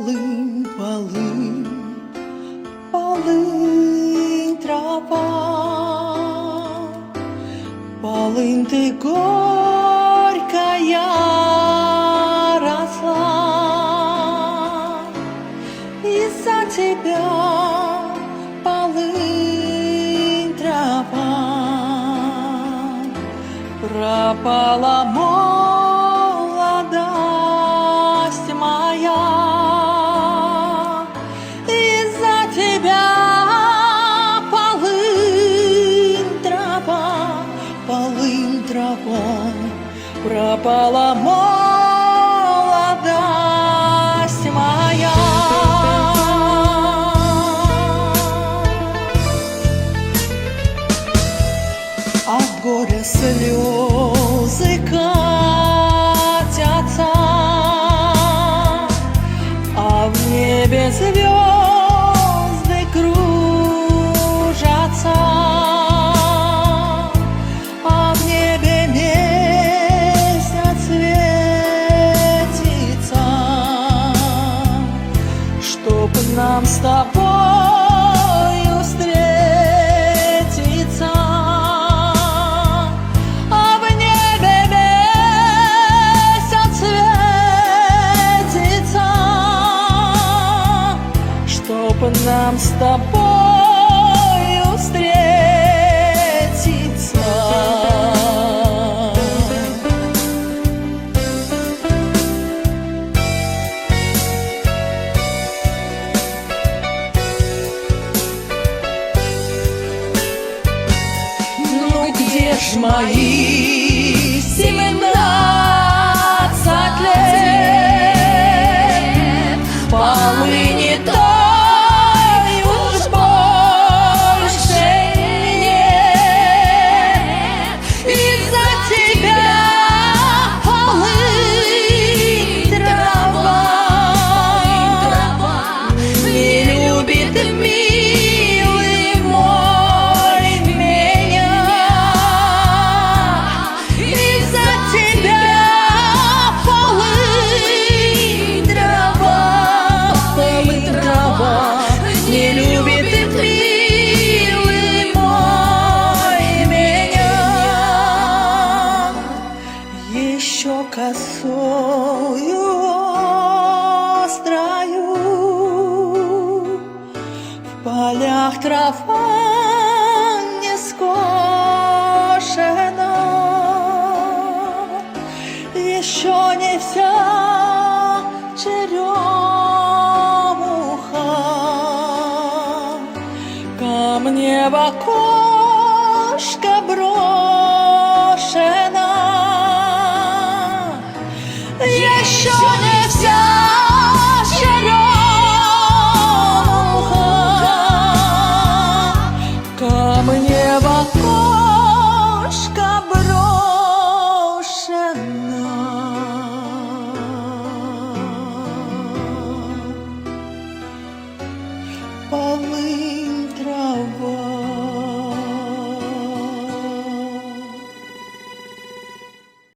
Полынь, полынь, полынь, трава, полынь, ты горькая росла, из-за тебя, полынь, трава, пропала молодость моя. Из-за тебя, полынь, трава, пропала молодость моя. От горя слезы катятся, а в небе звезды кружатся, а в небе месяц светится, чтоб нам с тобою встретиться. Нам с тобою встретиться. Ну где ж мои 17 лет? Полыни то косою острою в полях трава не скошена, еще не вся черемуха ко мне в